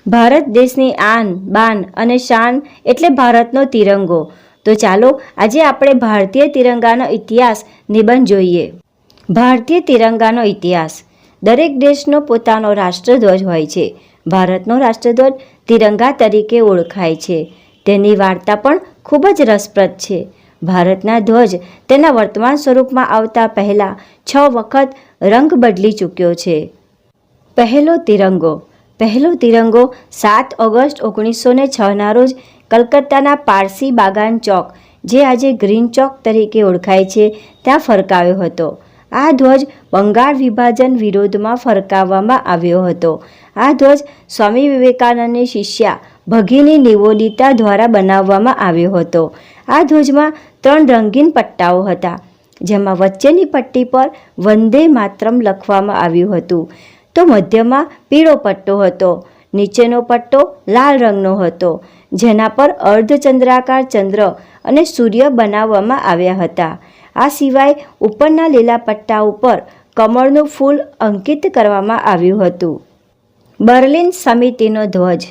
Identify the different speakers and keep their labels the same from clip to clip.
Speaker 1: ભારત દેશની આન બાન અને શાન એટલે ભારતનો તિરંગો. તો ચાલો આજે આપણે ભારતીય તિરંગાનો ઇતિહાસ નિબંધ જોઈએ. ભારતીય તિરંગાનો ઇતિહાસ. દરેક દેશનો પોતાનો રાષ્ટ્રધ્વજ હોય છે. ભારતનો રાષ્ટ્રધ્વજ તિરંગા તરીકે ઓળખાય છે. તેની વાર્તા પણ ખૂબ જ રસપ્રદ છે. ભારતના ધ્વજ તેના વર્તમાન સ્વરૂપમાં આવતા પહેલાં 6 વખત રંગ બદલી ચૂક્યો છે. પહેલો તિરંગો 7 ઓગસ્ટ 1906ના રોજ કલકત્તાના પારસી બાગાન ચોક, જે આજે ગ્રીન ચોક તરીકે ઓળખાય છે, ત્યાં ફરકાવ્યો હતો. આ ધ્વજ બંગાળ વિભાજન વિરોધમાં ફરકાવવામાં આવ્યો હતો. આ ધ્વજ સ્વામી વિવેકાનંદની શિષ્યા ભગિની નિવેદિતા દ્વારા બનાવવામાં આવ્યો હતો. આ ધ્વજમાં 3 રંગીન પટ્ટાઓ હતા, જેમાં વચ્ચેની પટ્ટી પર વંદે માતરમ લખવામાં આવ્યું હતું, તો મધ્યમાં પીળો પટ્ટો હતો. નીચેનો પટ્ટો લાલ રંગનો હતો, જેના પર અર્ધચંદ્રાકાર ચંદ્ર અને સૂર્ય બનાવવામાં આવ્યા હતા. આ સિવાય ઉપરના લીલા પટ્ટા ઉપર કમળનું ફૂલ અંકિત કરવામાં આવ્યું હતું. બર્લિન સમિતિનો ધ્વજ.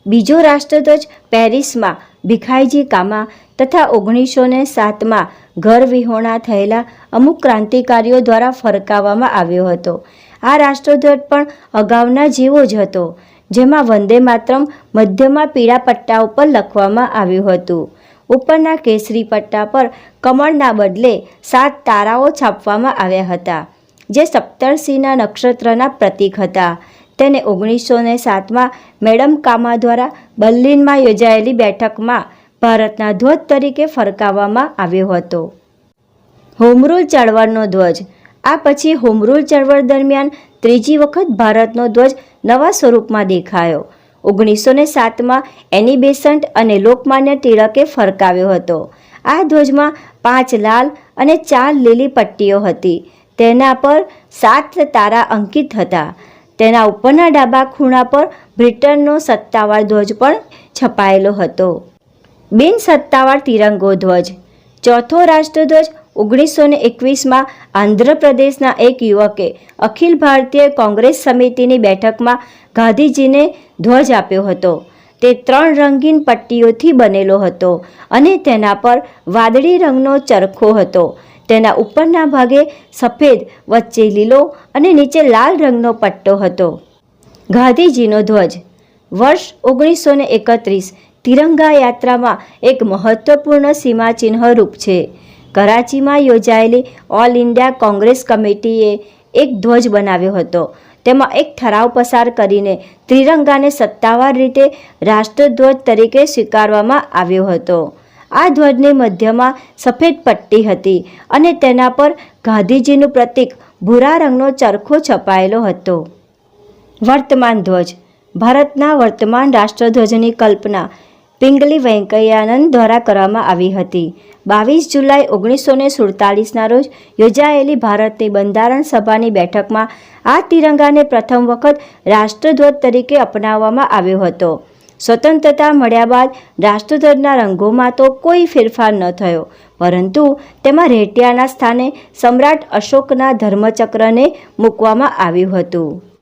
Speaker 1: બીજો રાષ્ટ્રધ્વજ પેરિસમાં ભીખાઈજી કામા તથા 1907માં ઘર વિહોણા થયેલા અમુક ક્રાંતિકારીઓ દ્વારા ફરકાવવામાં આવ્યો હતો. આ રાષ્ટ્રધ્વજ પણ અગાઉના જેવો જ હતો, જેમાં વંદે માતરમ મધ્યમાં પીળા પટ્ટા ઉપર લખવામાં આવ્યું હતું. ઉપરના કેસરી પટ્ટા પર કમળના બદલે 7 તારાઓ છાપવામાં આવ્યા હતા, જે સપ્તર્ષિના નક્ષત્રના પ્રતીક હતા. તેને 1907માં મેડમ કામા દ્વારા બર્લિનમાં યોજાયેલી બેઠકમાં ભારતના ધ્વજ તરીકે ફરકાવવામાં આવ્યો હતો. હોમરૂલ ચળવળનો ધ્વજ. આ પછી હોમરૂલ ચળવળ દરમિયાન ત્રીજી વખત ભારતનો ધ્વજ નવા સ્વરૂપમાં દેખાયો. 1907માં એની બેસન્ટ અને લોકમાન્ય ટિળકે ફરકાવ્યો હતો. આ ધ્વજમાં 5 લાલ અને 4 લીલી પટ્ટીઓ હતી. તેના પર 7 તારા અંકિત હતા. તેના ઉપરના ડાબા ખૂણા પર બ્રિટનનો સત્તાવાર ધ્વજ પણ છપાયેલો હતો. બિનસત્તાવાર તિરંગો ધ્વજ. ચોથો રાષ્ટ્રધ્વજ 1921માં આંધ્રપ્રદેશના એક યુવકે અખિલ ભારતીય કોંગ્રેસ સમિતિની બેઠકમાં ગાંધીજીને ધ્વજ આપ્યો હતો. તે 3 રંગીન પટ્ટીઓથી બનેલો હતો અને તેના પર વાદળી રંગનો ચરખો હતો. તેના ઉપરના ભાગે સફેદ, વચ્ચે લીલો અને નીચે લાલ રંગનો પટ્ટો હતો. ગાંધીજીનો ધ્વજ. વર્ષ 1931 તિરંગા યાત્રામાં એક મહત્વપૂર્ણ સીમાચિહ્ન રૂપ છે. કરાચીમાં યોજાયેલી ઓલ ઇન્ડિયા કોંગ્રેસ કમિટીએ એક ધ્વજ બનાવ્યો હતો. તેમાં એક ઠરાવ પસાર કરીને ત્રિરંગાને સત્તાવાર રીતે રાષ્ટ્રધ્વજ તરીકે સ્વીકારવામાં આવ્યો હતો. આ ધ્વજની મધ્યમાં સફેદ પટ્ટી હતી અને તેના પર ગાંધીજીનું પ્રતીક ભૂરા રંગનો ચરખો છપાયેલો હતો. વર્તમાન ધ્વજ. ભારતના વર્તમાન રાષ્ટ્રધ્વજની કલ્પના પિંગલી વેંકૈયાનંદ દ્વારા કરવામાં આવી હતી. 22 જુલાઈ 1947ના રોજ યોજાયેલી ભારતની બંધારણ સભાની બેઠકમાં આ તિરંગાને પ્રથમ વખત રાષ્ટ્રધ્વજ તરીકે અપનાવવામાં આવ્યો હતો. સ્વતંત્રતા મળ્યા બાદ રાષ્ટ્રધ્વજના રંગોમાં તો કોઈ ફેરફાર ન થયો, પરંતુ તેમાં રહેઠિયાના સ્થાને સમ્રાટ અશોકના ધર્મચક્રને મૂકવામાં આવ્યું હતું.